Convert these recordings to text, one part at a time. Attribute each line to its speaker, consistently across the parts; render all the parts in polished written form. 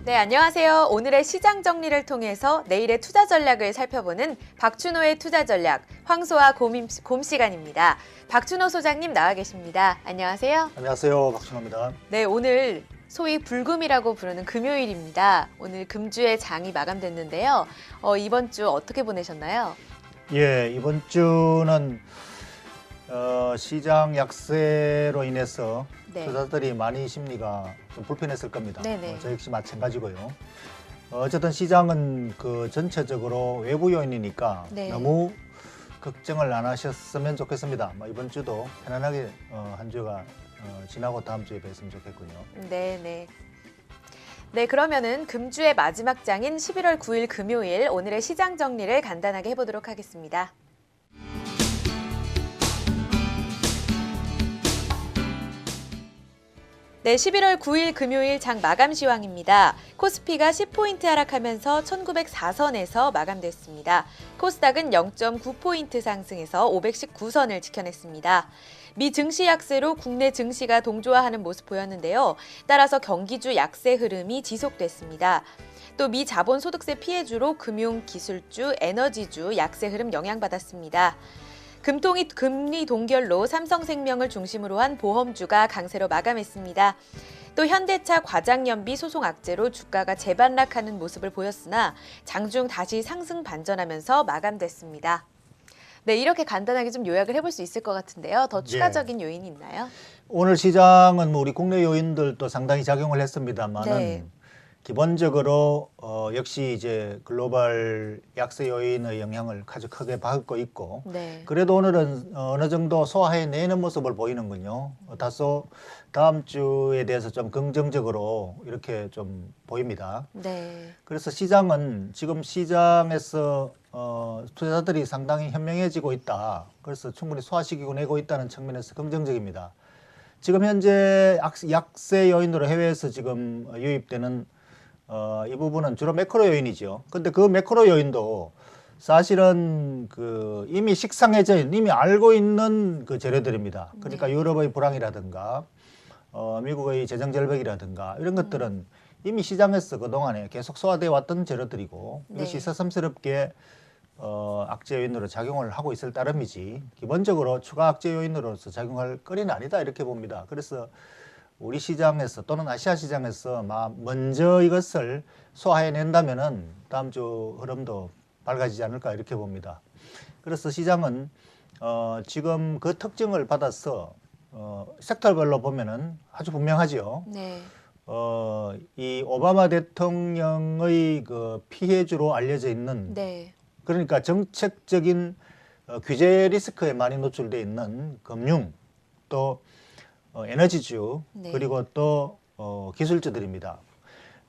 Speaker 1: 네, 안녕하세요. 오늘의 시장 정리를 통해서 내일의 투자 전략을 살펴보는 박준호의 투자 전략, 황소와 곰 시간입니다. 박준호 소장님 나와 계십니다. 안녕하세요.
Speaker 2: 안녕하세요. 박준호입니다.
Speaker 1: 네, 오늘 소위 불금이라고 부르는 금요일입니다. 오늘 금주의 장이 마감됐는데요. 이번 주 어떻게 보내셨나요?
Speaker 2: 예, 이번 주는 시장 약세로 인해서
Speaker 1: 네.
Speaker 2: 투자자들이 많이 심리가 좀 불편했을 겁니다.
Speaker 1: 네네.
Speaker 2: 저 역시 마찬가지고요. 어쨌든 시장은 그 전체적으로 외부 요인이니까
Speaker 1: 네.
Speaker 2: 너무 걱정을 안 하셨으면 좋겠습니다. 이번 주도 편안하게 한 주가 지나고 다음 주에 뵀으면 좋겠고요.
Speaker 1: 네네. 네, 그러면은 금주의 마지막 장인 11월 9일 금요일 오늘의 시장 정리를 간단하게 해보도록 하겠습니다. 네, 11월 9일 금요일 장 마감 시황입니다. 코스피가 10포인트 하락하면서 1904선에서 마감됐습니다. 코스닥은 0.9포인트 상승해서 519선을 지켜냈습니다. 미 증시 약세로 국내 증시가 동조화하는 모습 보였는데요. 따라서 경기주 약세 흐름이 지속됐습니다. 또 미 자본소득세 피해주로 금융, 기술주, 에너지주 약세 흐름 영향받았습니다. 금통이 금리 동결로 삼성생명을 중심으로 한 보험주가 강세로 마감했습니다. 또 현대차 과장연비 소송 악재로 주가가 재반락하는 모습을 보였으나 장중 다시 상승 반전하면서 마감됐습니다. 네, 이렇게 간단하게 좀 요약을 해볼 수 있을 것 같은데요. 더 추가적인 요인이 있나요?
Speaker 2: 오늘 시장은 우리 국내 요인들도 상당히 작용을 했습니다만은
Speaker 1: 네.
Speaker 2: 기본적으로 역시 이제 글로벌 약세 요인의 영향을 아주 크게 받고 있고
Speaker 1: 네.
Speaker 2: 그래도 오늘은 어느 정도 소화해내는 모습을 보이는군요. 다소 다음 주에 대해서 좀 긍정적으로 이렇게 좀 보입니다.
Speaker 1: 네.
Speaker 2: 그래서 시장은 지금 시장에서 투자자들이 상당히 현명해지고 있다. 그래서 충분히 소화시키고 내고 있다는 측면에서 긍정적입니다. 지금 현재 약세 요인으로 해외에서 지금 유입되는 이 부분은 주로 매크로 요인이죠. 근데 그 매크로 요인도 사실은 그 이미 식상해져 있는, 이미 알고 있는 그 재료들입니다. 그러니까
Speaker 1: 네.
Speaker 2: 유럽의 불황이라든가 미국의 재정 절벽이라든가 이런 것들은 이미 시장에서 그동안에 계속 소화되어 왔던 재료들이고
Speaker 1: 네.
Speaker 2: 이것이 새삼스럽게 악재 요인으로 작용을 하고 있을 따름이지 기본적으로 추가 악재 요인으로서 작용할 거리는 아니다 이렇게 봅니다. 그래서 우리 시장에서 또는 아시아 시장에서 먼저 이것을 소화해낸다면은 다음 주 흐름도 밝아지지 않을까 이렇게 봅니다. 그래서 시장은 지금 그 특징을 받아서 섹터별로 보면은 아주 분명하지요.
Speaker 1: 네.
Speaker 2: 이 오바마 대통령의 그 피해주로 알려져 있는
Speaker 1: 네.
Speaker 2: 그러니까 정책적인 규제 리스크에 많이 노출되어 있는 금융 또 에너지주
Speaker 1: 네.
Speaker 2: 그리고 또 기술주들입니다.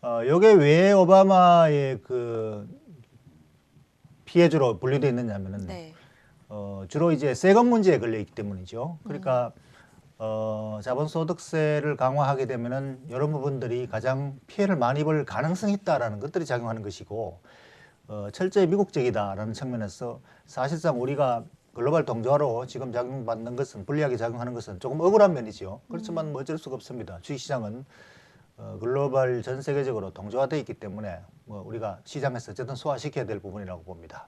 Speaker 2: 요게 왜 오바마의 그 피해주로 분류되어 있느냐면은
Speaker 1: 네.
Speaker 2: 주로 이제 세금 문제에 걸려 있기 때문이죠. 그러니까 자본소득세를 강화하게 되면은 이런 부분들이 가장 피해를 많이 볼 가능성이 있다라는 것들이 작용하는 것이고 철저히 미국적이다라는 측면에서 사실상 우리가 글로벌 동조화로 지금 작용받는 것은 불리하게 작용하는 것은 조금 억울한 면이죠. 그렇지만 뭐 어쩔 수가 없습니다. 주식시장은 글로벌 전 세계적으로 동조화되어 있기 때문에 뭐 우리가 시장에서 어쨌든 소화시켜야 될 부분이라고 봅니다.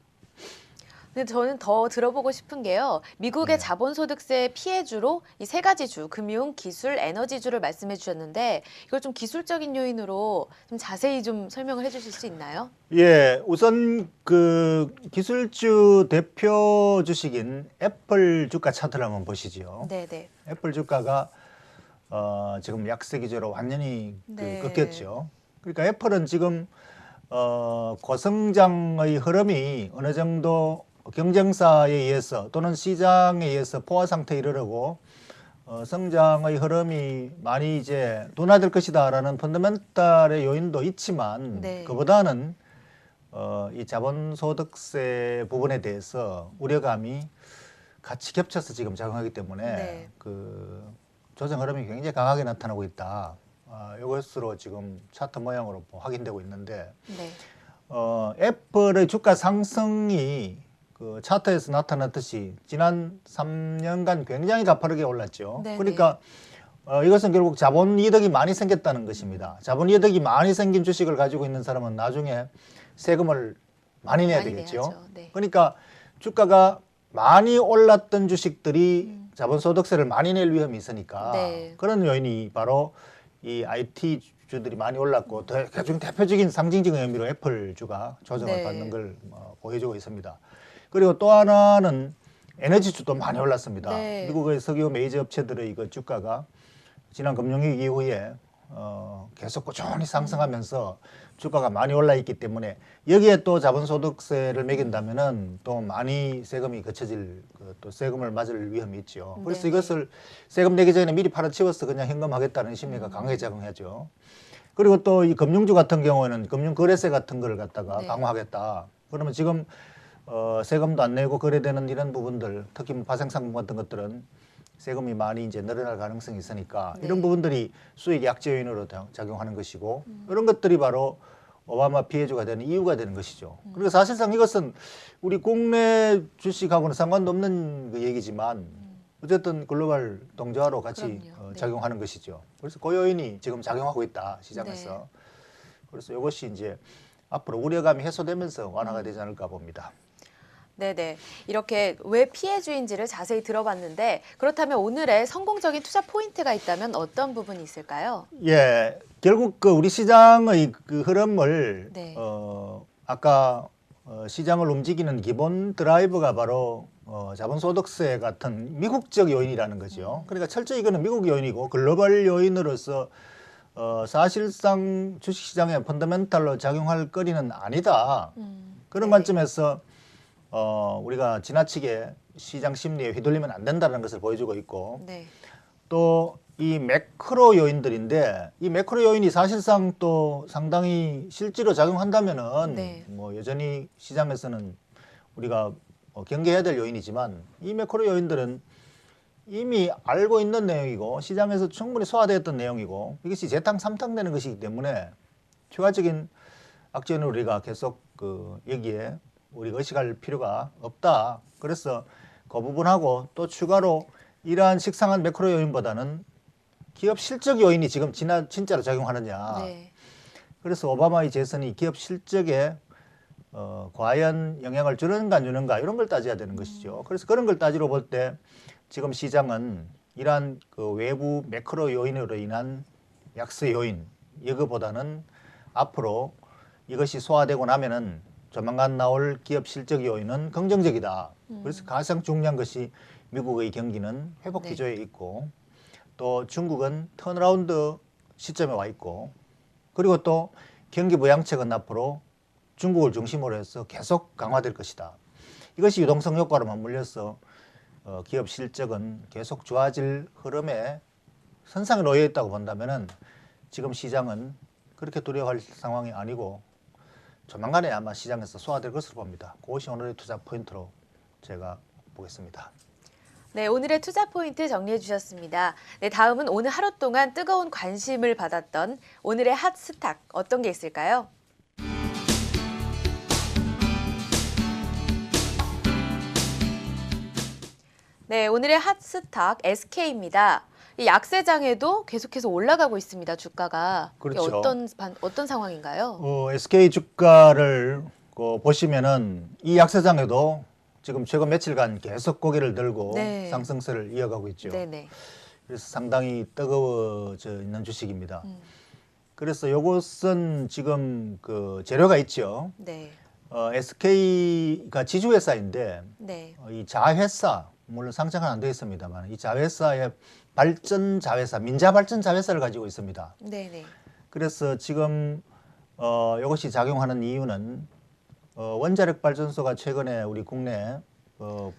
Speaker 1: 근데 저는 더 들어보고 싶은 게요. 미국의
Speaker 2: 네.
Speaker 1: 자본소득세 피해주로 이 세 가지 주, 금융, 기술, 에너지주를 말씀해 주셨는데 이걸 좀 기술적인 요인으로 좀 자세히 좀 설명을 해주실 수 있나요?
Speaker 2: 예, 우선 그 기술주 대표 주식인 애플 주가 차트를 한번 보시죠.
Speaker 1: 네네.
Speaker 2: 애플 주가가 지금 약세 기조로 완전히
Speaker 1: 네.
Speaker 2: 꺾였죠. 그러니까 애플은 지금 고성장의 흐름이 어느 정도 경쟁사에 의해서 또는 시장에 의해서 포화 상태에 이르르고 성장의 흐름이 많이 이제 둔화될 것이다라는 펀더멘탈의 요인도 있지만
Speaker 1: 네.
Speaker 2: 그보다는 이 자본소득세 부분에 대해서 우려감이 같이 겹쳐서 지금 작용하기 때문에
Speaker 1: 네.
Speaker 2: 그 조정 흐름이 굉장히 강하게 나타나고 있다. 이것으로 지금 차트 모양으로 확인되고 있는데
Speaker 1: 네.
Speaker 2: 애플의 주가 상승이 그 차트에서 나타났듯이 지난 3년간 굉장히 가파르게 올랐죠.
Speaker 1: 네네.
Speaker 2: 그러니까 이것은 결국 자본 이득이 많이 생겼다는 것입니다. 자본 이득이 많이 생긴 주식을 가지고 있는 사람은 나중에 세금을 많이 내야 되겠죠.
Speaker 1: 내야죠. 네.
Speaker 2: 그러니까 주가가 많이 올랐던 주식들이 자본소득세를 많이 낼 위험이 있으니까
Speaker 1: 네.
Speaker 2: 그런 요인이 바로 이 IT 주들이 많이 올랐고 대표적인 상징적인 의미로 애플 주가 조정을
Speaker 1: 네.
Speaker 2: 받는 걸 보여주고 있습니다. 그리고 또 하나는 에너지 주도 많이 올랐습니다.
Speaker 1: 네.
Speaker 2: 미국의 석유 메이저 업체들의 그 주가가 지난 금융위기 이후에 계속 꾸준히 상승하면서 주가가 많이 올라 있기 때문에 여기에 또 자본소득세를 매긴다면은 또 많이 세금이 거쳐질 또 세금을 맞을 위험이 있죠. 그래서
Speaker 1: 네.
Speaker 2: 이것을 세금 내기 전에 미리 팔아치워서 그냥 현금하겠다는 심리가 강하게 작용하죠. 그리고 또 이 금융주 같은 경우에는 금융거래세 같은 걸 갖다가
Speaker 1: 네.
Speaker 2: 강화하겠다. 그러면 지금 세금도 안 내고 거래되는 이런 부분들, 특히 뭐 파생상품 같은 것들은 세금이 많이 이제 늘어날 가능성이 있으니까
Speaker 1: 네.
Speaker 2: 이런 부분들이 수익 약재 요인으로 작용하는 것이고 이런 것들이 바로 오바마 피해주가 되는 이유가 되는 것이죠. 그리고 사실상 이것은 우리 국내 주식하고는 상관도 없는 그 얘기지만 어쨌든 글로벌 동조화로 같이
Speaker 1: 그럼요. 네.
Speaker 2: 작용하는 것이죠. 그래서 그 요인이 지금 작용하고 있다 시장에서.
Speaker 1: 네.
Speaker 2: 그래서 이것이 이제 앞으로 우려감이 해소되면서 완화가 되지 않을까 봅니다.
Speaker 1: 네네. 이렇게 왜 피해주인지를 자세히 들어봤는데 그렇다면 오늘의 성공적인 투자 포인트가 있다면 어떤 부분이 있을까요?
Speaker 2: 예, 결국 그 우리 시장의 그 흐름을
Speaker 1: 네.
Speaker 2: 아까 시장을 움직이는 기본 드라이버가 바로 자본소득세 같은 미국적 요인이라는 거죠. 그러니까 철저히 이거는 미국 요인이고 글로벌 요인으로서 사실상 주식시장의 펀더멘탈로 작용할 거리는 아니다. 그런
Speaker 1: 네.
Speaker 2: 관점에서 우리가 지나치게 시장 심리에 휘둘리면 안 된다는 것을 보여주고 있고
Speaker 1: 네.
Speaker 2: 또 이 매크로 요인들인데 이 매크로 요인이 사실상 또 상당히 실제로 작용한다면은
Speaker 1: 네.
Speaker 2: 뭐 여전히 시장에서는 우리가 경계해야 될 요인이지만 이 매크로 요인들은 이미 알고 있는 내용이고 시장에서 충분히 소화되었던 내용이고 이것이 재탕 삼탕되는 것이기 때문에 추가적인 악재는 우리가 계속 여기에 우리가 의식할 필요가 없다. 그래서 그 부분하고 또 추가로 이러한 식상한 매크로 요인보다는 기업 실적 요인이 지금 진짜로 작용하느냐.
Speaker 1: 네.
Speaker 2: 그래서 오바마의 재선이 기업 실적에 과연 영향을 주는가 안 주는가 이런 걸 따져야 되는 것이죠. 그래서 그런 걸 따지러 볼 때 지금 시장은 이러한 그 외부 매크로 요인으로 인한 약세 요인 이거보다는 앞으로 이것이 소화되고 나면은 조만간 나올 기업 실적 요인은 긍정적이다. 그래서 가장 중요한 것이 미국의 경기는 회복
Speaker 1: 네.
Speaker 2: 기조에 있고 또 중국은 턴어라운드 시점에 와 있고 그리고 또 경기 부양책은 앞으로 중국을 중심으로 해서 계속 강화될 것이다. 이것이 유동성 효과로 맞물려서 기업 실적은 계속 좋아질 흐름에 선상에 놓여 있다고 본다면은 지금 시장은 그렇게 두려워할 상황이 아니고 조만간에 아마 시장에서 소화될 것으로 봅니다. 그것이 오늘의 투자 포인트로 제가 보겠습니다.
Speaker 1: 네, 오늘의 투자 포인트 정리해 주셨습니다. 네, 다음은 오늘 하루 동안 뜨거운 관심을 받았던 오늘의 핫 스탁 어떤 게 있을까요? 네, 오늘의 핫 스탁 SK입니다. 이 약세장에도 계속해서 올라가고 있습니다. 주가가.
Speaker 2: 그렇죠.
Speaker 1: 어떤 상황인가요?
Speaker 2: SK 주가를 보시면은 이 약세장에도 지금 최근 며칠간 계속 고개를 들고
Speaker 1: 네.
Speaker 2: 상승세를 이어가고 있죠.
Speaker 1: 네네.
Speaker 2: 그래서 상당히 뜨거워져 있는 주식입니다. 그래서 이것은 지금 그 재료가 있죠.
Speaker 1: 네.
Speaker 2: SK가 지주회사인데
Speaker 1: 네.
Speaker 2: 이 자회사 물론 상장은 안 되어 있습니다만 이 자회사의 발전 자회사 민자 발전 자회사를 가지고 있습니다.
Speaker 1: 네네.
Speaker 2: 그래서 지금 이것이 작용하는 이유는 원자력 발전소가 최근에 우리 국내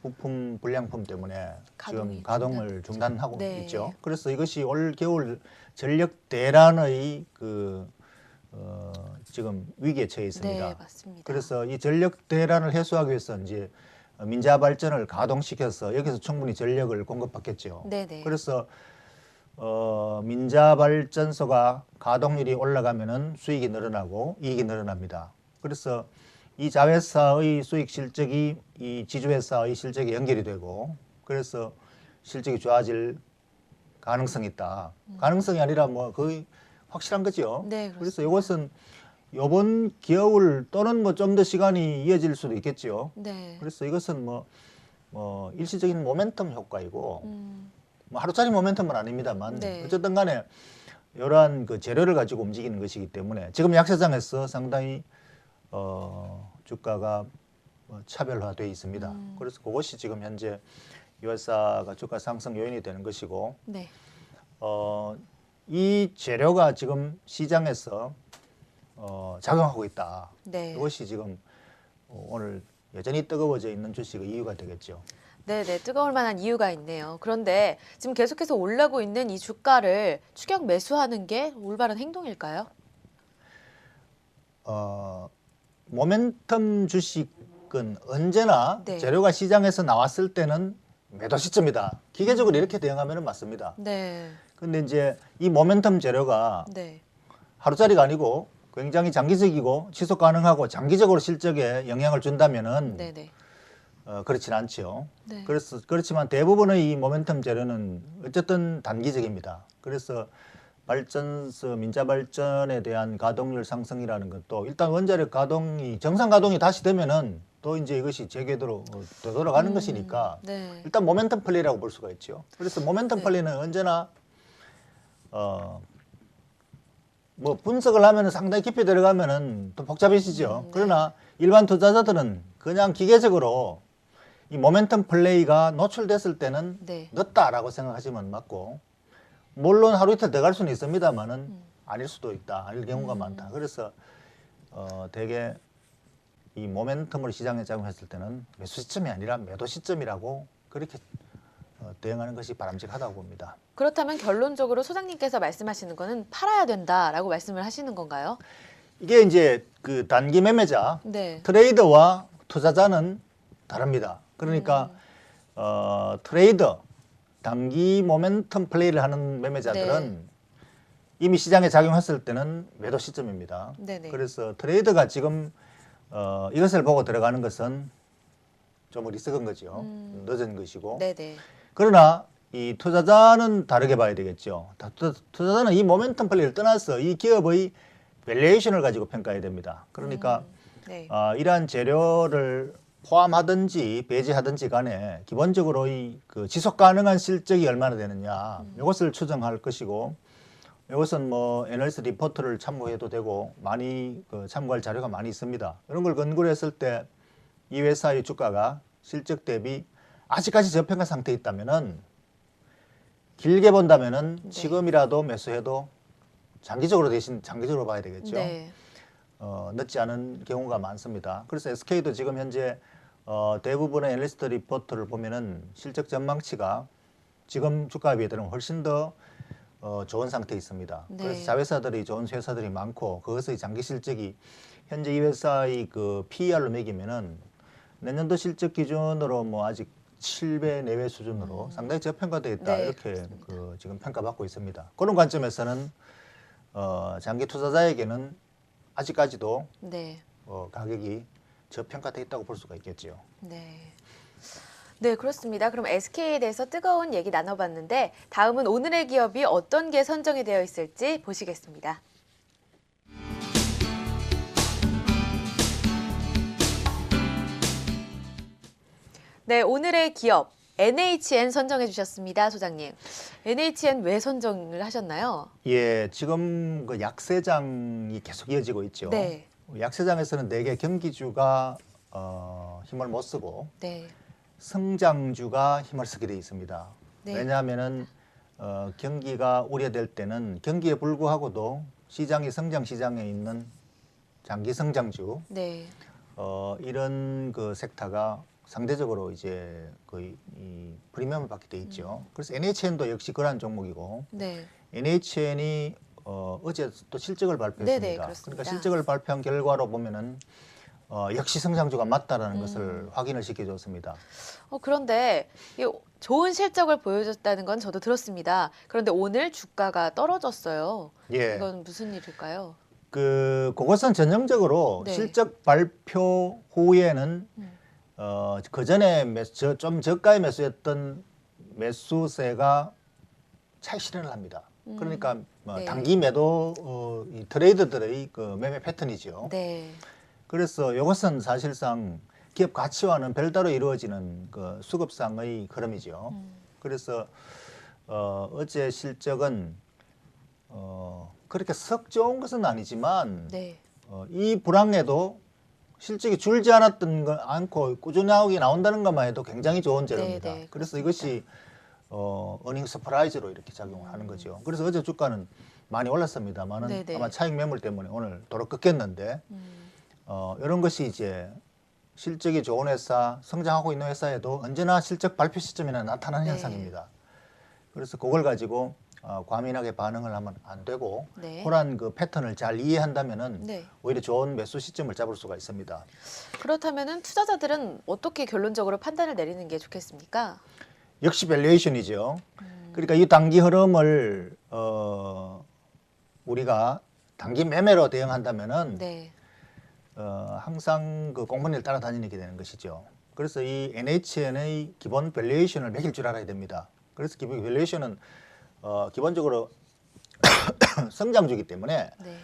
Speaker 2: 부품 불량품 때문에 지금 가동을 중단하고
Speaker 1: 네.
Speaker 2: 있죠. 그래서 이것이 올 겨울 전력 대란의 지금 위기에 처해 있습니다.
Speaker 1: 네, 맞습니다.
Speaker 2: 그래서 이 전력 대란을 해소하기 위해서 이제 민자 발전을 가동시켜서 여기서 충분히 전력을 공급받겠죠.
Speaker 1: 네네.
Speaker 2: 그래서 민자 발전소가 가동률이 올라가면은 수익이 늘어나고 이익이 늘어납니다. 그래서 이 자회사의 수익 실적이 이 지주회사의 실적에 연결이 되고 그래서 실적이 좋아질 가능성이 있다. 가능성이 아니라 뭐 거의 확실한 거죠.
Speaker 1: 네,
Speaker 2: 그래서 이것은 이번 겨울 또는 뭐 좀 더 시간이 이어질 수도 있겠죠.
Speaker 1: 네.
Speaker 2: 그래서 이것은 뭐 일시적인 모멘텀 효과이고
Speaker 1: 음,
Speaker 2: 뭐 하루짜리 모멘텀은 아닙니다만
Speaker 1: 네.
Speaker 2: 어쨌든 간에 이러한 그 재료를 가지고 움직이는 것이기 때문에 지금 약세장에서 상당히 주가가 차별화돼 있습니다. 그래서 그것이 지금 현재 이 회사가 주가 상승 요인이 되는 것이고
Speaker 1: 네.
Speaker 2: 이 재료가 지금 시장에서 작용하고 있다.
Speaker 1: 네.
Speaker 2: 이것이 지금 오늘 여전히 뜨거워져 있는 주식의 이유가 되겠죠.
Speaker 1: 네네, 뜨거울 만한 이유가 있네요. 그런데 지금 계속해서 올라오고 있는 이 주가를 추격 매수하는 게 올바른 행동일까요?
Speaker 2: 모멘텀 주식은 언제나
Speaker 1: 네.
Speaker 2: 재료가 시장에서 나왔을 때는 매도 시점이다. 기계적으로 이렇게 대응하면 맞습니다.
Speaker 1: 네.
Speaker 2: 근데 이제 이 모멘텀 재료가
Speaker 1: 네.
Speaker 2: 하루짜리가 아니고 굉장히 장기적이고 지속 가능하고 장기적으로 실적에 영향을 준다면은
Speaker 1: 네네.
Speaker 2: 그렇진 않죠.
Speaker 1: 네.
Speaker 2: 그렇지만 대부분의 이 모멘텀 재료는 어쨌든 단기적입니다. 그래서 발전소 민자 발전에 대한 가동률 상승이라는 것도 일단 원자력 가동이 정상 가동이 다시 되면은 또 이제 이것이 제궤도로 되돌아가는 것이니까
Speaker 1: 네.
Speaker 2: 일단 모멘텀 플레이라고 볼 수가 있죠. 그래서 모멘텀
Speaker 1: 네.
Speaker 2: 플레이는 언제나 뭐 분석을 하면은 상당히 깊이 들어가면은 또 복잡해지죠.
Speaker 1: 네.
Speaker 2: 그러나 일반 투자자들은 그냥 기계적으로 이 모멘텀 플레이가 노출됐을 때는
Speaker 1: 네.
Speaker 2: 늦다라고 생각하시면 맞고, 물론 하루 이틀 더 갈 수는 있습니다만은 아닐 수도 있다, 아닐 경우가 많다. 그래서 대개 이 모멘텀을 시장에 작용했을 때는 매수 시점이 아니라 매도 시점이라고 그렇게 대응하는 것이 바람직하다고 봅니다.
Speaker 1: 그렇다면 결론적으로 소장님께서 말씀하시는 거는 팔아야 된다라고 말씀을 하시는 건가요?
Speaker 2: 이게 이제 그 단기 매매자,
Speaker 1: 네.
Speaker 2: 트레이더와 투자자는 다릅니다. 그러니까 트레이더, 단기 모멘텀 플레이를 하는 매매자들은
Speaker 1: 네.
Speaker 2: 이미 시장에 작용했을 때는 매도 시점입니다.
Speaker 1: 네네.
Speaker 2: 그래서 트레이더가 지금 이것을 보고 들어가는 것은 좀 어리석은 거죠. 늦은 것이고.
Speaker 1: 네네.
Speaker 2: 그러나 이 투자자는 다르게 봐야 되겠죠. 투자자는 이 모멘텀 플레이를 떠나서 이 기업의 밸류에이션을 가지고 평가해야 됩니다. 그러니까
Speaker 1: 네.
Speaker 2: 이러한 재료를 포함하든지 배제하든지 간에 기본적으로 이 그 지속 가능한 실적이 얼마나 되느냐 이것을 추정할 것이고, 이것은 뭐 애널리스트 리포트를 참고해도 되고 많이 참고할 자료가 많이 있습니다. 이런 걸 근거로 했을 때 이 회사의 주가가 실적 대비 아직까지 저평가 상태에 있다면은, 길게 본다면은
Speaker 1: 네.
Speaker 2: 지금이라도 매수해도 대신 장기적으로 봐야 되겠죠.
Speaker 1: 네.
Speaker 2: 늦지 않은 경우가 많습니다. 그래서 SK도 지금 현재 대부분의 애널리스트 리포트를 보면은 실적 전망치가 지금 주가에 비해서는 훨씬 더 좋은 상태에 있습니다.
Speaker 1: 네.
Speaker 2: 그래서 자회사들이 좋은 회사들이 많고, 그것의 장기 실적이 현재 이 회사의 그 PER로 매기면은 내년도 실적 기준으로 뭐 아직 7배 내외 수준으로 상당히 저평가되어 있다,
Speaker 1: 네,
Speaker 2: 이렇게 지금 평가받고 있습니다. 그런 관점에서는 장기 투자자에게는 아직까지도
Speaker 1: 네.
Speaker 2: 가격이 저평가되어 있다고 볼 수가 있겠죠.
Speaker 1: 네. 네, 그렇습니다. 그럼 SK에 대해서 뜨거운 얘기 나눠봤는데 다음은 오늘의 기업이 어떤 게 선정이 되어 있을지 보시겠습니다. 네, 오늘의 기업 NHN 선정해 주셨습니다, 소장님. NHN 왜 선정을 하셨나요?
Speaker 2: 예, 지금 그 약세장이 계속 이어지고 있죠.
Speaker 1: 네.
Speaker 2: 약세장에서는 대개 경기주가 힘을 못 쓰고
Speaker 1: 네.
Speaker 2: 성장주가 힘을 쓰게 돼 있습니다.
Speaker 1: 네.
Speaker 2: 왜냐하면은 경기가 우려될 때는 경기에 불구하고도 시장이 성장 시장에 있는 장기 성장주,
Speaker 1: 네.
Speaker 2: 이런 그 섹터가 상대적으로 이제 거의 이 프리미엄을 받게 돼 있죠. 그래서 NHN도 역시 그러한 종목이고,
Speaker 1: 네.
Speaker 2: NHN이 어제 또 실적을 발표했습니다.
Speaker 1: 네네, 그렇습니다.
Speaker 2: 그러니까 실적을 발표한 결과로 보면은 역시 성장주가 맞다라는 것을 확인을 시켜줬습니다.
Speaker 1: 그런데 이 좋은 실적을 보여줬다는 건 저도 들었습니다. 그런데 오늘 주가가 떨어졌어요.
Speaker 2: 예,
Speaker 1: 이건 무슨 일일까요?
Speaker 2: 그것은 전형적으로
Speaker 1: 네.
Speaker 2: 실적 발표 후에는 그 전에 좀 저가에 매수했던 매수세가 차익 실현을 합니다. 그러니까 뭐
Speaker 1: 네.
Speaker 2: 단기 매도 이 트레이더들의 그 매매 패턴이죠.
Speaker 1: 네.
Speaker 2: 그래서 이것은 사실상 기업 가치와는 별다로 이루어지는 그 수급상의 흐름이죠. 그래서 어제 실적은 그렇게 썩 좋은 것은 아니지만
Speaker 1: 네.
Speaker 2: 이 불황에도 실적이 줄지 않고 꾸준하게 나온다는 것만 해도 굉장히 좋은 재료입니다.
Speaker 1: 네,
Speaker 2: 그래서
Speaker 1: 그렇습니다.
Speaker 2: 이것이 어닝 서프라이즈로 이렇게 작용을 하는 거죠. 그래서 어제 주가는 많이 올랐습니다만은
Speaker 1: 네네.
Speaker 2: 아마 차익 매물 때문에 오늘 도로 꺾였는데 이런 것이 이제 실적이 좋은 회사, 성장하고 있는 회사에도 언제나 실적 발표 시점에는 나타나는
Speaker 1: 네.
Speaker 2: 현상입니다. 그래서 그걸 가지고 과민하게 반응을 하면 안 되고
Speaker 1: 네.
Speaker 2: 그런 그 패턴을 잘 이해한다면은
Speaker 1: 네.
Speaker 2: 오히려 좋은 매수 시점을 잡을 수가 있습니다.
Speaker 1: 그렇다면은 투자자들은 어떻게 결론적으로 판단을 내리는 게 좋겠습니까?
Speaker 2: 역시 밸류에이션이죠. 그러니까 이 단기 흐름을 우리가 단기 매매로 대응한다면은
Speaker 1: 네.
Speaker 2: 항상 그 공분을 따라다니게 되는 것이죠. 그래서 이 NHN의 기본 밸류에이션을 매길 줄 알아야 됩니다. 그래서 기본 밸류에이션은 기본적으로 성장주기 때문에
Speaker 1: 네.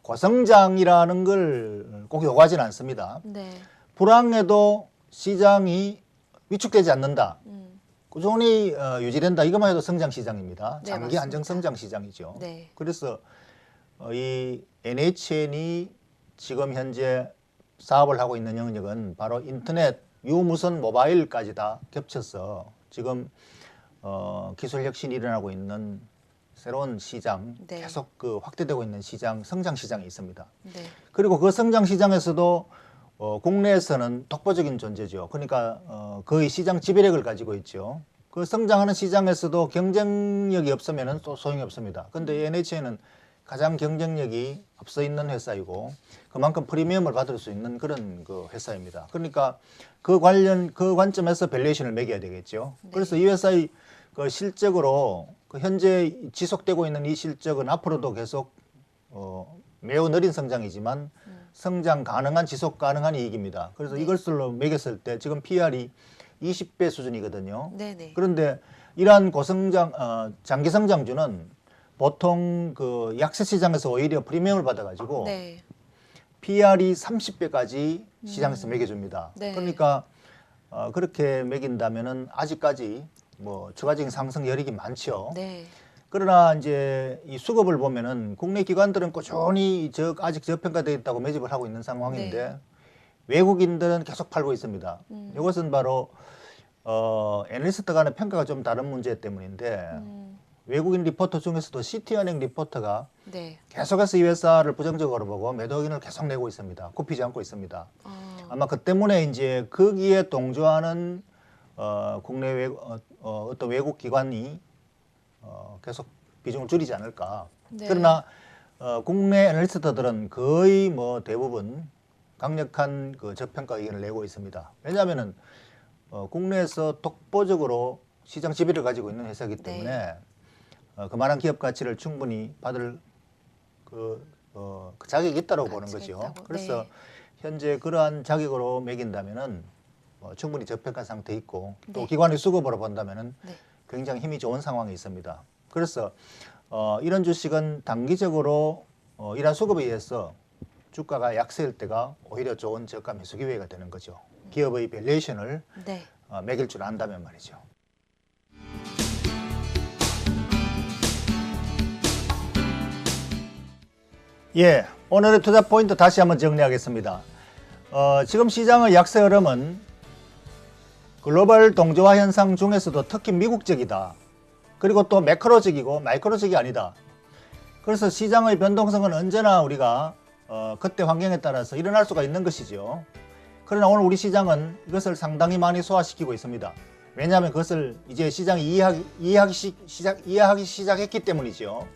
Speaker 2: 고성장이라는 걸 꼭 요구하지는 않습니다.
Speaker 1: 네.
Speaker 2: 불황에도 시장이 위축되지 않는다.
Speaker 1: 음.
Speaker 2: 꾸준히 유지된다. 이것만 해도 성장 시장입니다.
Speaker 1: 네,
Speaker 2: 장기
Speaker 1: 맞습니다.
Speaker 2: 안정 성장 시장이죠.
Speaker 1: 네.
Speaker 2: 그래서 이 NHN이 지금 현재 사업을 하고 있는 영역은 바로 인터넷, 유무선 모바일까지 다 겹쳐서 지금 기술 혁신이 일어나고 있는 새로운 시장,
Speaker 1: 네.
Speaker 2: 계속 그 확대되고 있는 시장, 성장 시장이 있습니다.
Speaker 1: 네.
Speaker 2: 그리고 그 성장 시장에서도 국내에서는 독보적인 존재죠. 그러니까 거의 시장 지배력을 가지고 있죠. 그 성장하는 시장에서도 경쟁력이 없으면 또 소용이 없습니다. 그런데 NHN은 가장 경쟁력이 앞서 있는 회사이고 그만큼 프리미엄을 받을 수 있는 그런 그 회사입니다. 그러니까 그 관점에서 밸류에이션을 매겨야 되겠죠.
Speaker 1: 네.
Speaker 2: 그래서 이 회사의 그 실적으로 그 현재 지속되고 있는 이 실적은 앞으로도 계속 매우 느린 성장이지만 성장 가능한 지속 가능한 이익입니다. 그래서
Speaker 1: 네.
Speaker 2: 이것으로 매겼을 때 지금 PR이 20배 수준이거든요.
Speaker 1: 네네.
Speaker 2: 그런데 이러한 고성장 장기 성장주는 보통 그 약세 시장에서 오히려 프리미엄을 받아가지고
Speaker 1: 네.
Speaker 2: PR이 30배까지 시장에서 매겨줍니다.
Speaker 1: 네.
Speaker 2: 그러니까 그렇게 매긴다면은 아직까지 뭐 추가적인 상승 여력이 많죠.
Speaker 1: 네.
Speaker 2: 그러나 이제 이 수급을 보면은 국내 기관들은 꾸준히 아직 저평가되어 있다고 매집을 하고 있는 상황인데
Speaker 1: 네.
Speaker 2: 외국인들은 계속 팔고 있습니다. 이것은 바로 애널리스트 간의 평가가 좀 다른 문제 때문인데 외국인 리포터 중에서도 시티은행 리포터가
Speaker 1: 네.
Speaker 2: 계속해서 이 회사를 부정적으로 보고 매도 의견을 계속 내고 있습니다. 굽히지 않고 있습니다. 아마 그 때문에 이제 거기에 동조하는 국내 어떤 외국 기관이 계속 비중을 줄이지 않을까.
Speaker 1: 네.
Speaker 2: 그러나 국내 애널리스트들은 거의 뭐 대부분 강력한 그 저평가 의견을 내고 있습니다. 왜냐하면은 국내에서 독보적으로 시장 지배를 가지고 있는 회사이기 때문에
Speaker 1: 네.
Speaker 2: 그만한 기업 가치를 충분히 받을 그 자격이 있다고 보는
Speaker 1: 가치가
Speaker 2: 거죠.
Speaker 1: 있다고.
Speaker 2: 그래서
Speaker 1: 네.
Speaker 2: 현재 그러한 자격으로 매긴다면은 충분히 저평가 상태에 있고 또
Speaker 1: 네.
Speaker 2: 기관의 수급으로 본다면은
Speaker 1: 네.
Speaker 2: 굉장히 힘이 좋은 상황에 있습니다. 그래서 이런 주식은 단기적으로 이러한 수급에 의해서 주가가 약세일 때가 오히려 좋은 저가 매수 기회가 되는 거죠. 기업의 밸류에이션을
Speaker 1: 네.
Speaker 2: 매길 줄 안다면 말이죠. 예, 오늘의 투자 포인트 다시 한번 정리하겠습니다. 지금 시장의 약세 흐름은 글로벌 동조화 현상 중에서도 특히 미국적이다. 그리고 또 매크로적이고 마이크로적이 아니다. 그래서 시장의 변동성은 언제나 우리가 그때 환경에 따라서 일어날 수가 있는 것이죠. 그러나 오늘 우리 시장은 이것을 상당히 많이 소화시키고 있습니다. 왜냐하면 그것을 이제 시장이 이해하기 시작했기 때문이죠.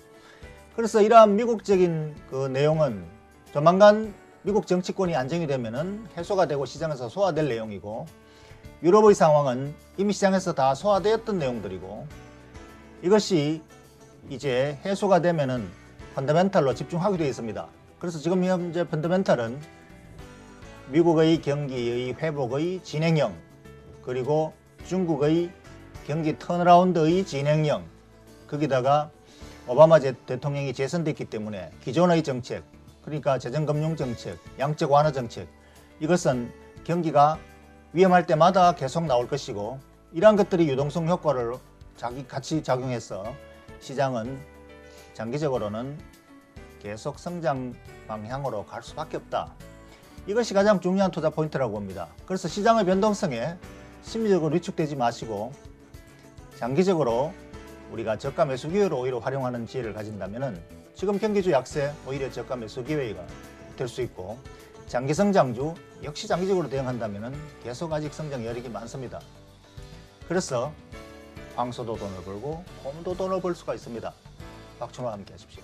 Speaker 2: 그래서 이러한 미국적인 그 내용은 조만간 미국 정치권이 안정이 되면은 해소가 되고 시장에서 소화될 내용이고, 유럽의 상황은 이미 시장에서 다 소화되었던 내용들이고, 이것이 이제 해소가 되면은 펀더멘탈로 집중하게 되어 있습니다. 그래서 지금 현재 펀더멘탈은 미국의 경기의 회복의 진행형, 그리고 중국의 경기 턴어라운드의 진행형, 거기다가 오바마 대통령이 재선됐기 때문에 기존의 정책, 그러니까 재정금융정책, 양적 완화 정책, 이것은 경기가 위험할 때마다 계속 나올 것이고, 이러한 것들이 유동성 효과를 같이 작용해서 시장은 장기적으로는 계속 성장 방향으로 갈 수밖에 없다. 이것이 가장 중요한 투자 포인트라고 봅니다. 그래서 시장의 변동성에 심리적으로 위축되지 마시고 장기적으로 우리가 저가 매수 기회로 오히려 활용하는 지혜를 가진다면 지금 경기주 약세 오히려 저가 매수 기회가 될 수 있고, 장기 성장주 역시 장기적으로 대응한다면 계속 아직 성장 여력이 많습니다. 그래서 황소도 돈을 벌고 곰도 돈을 벌 수가 있습니다. 박준호와 함께 하십시오.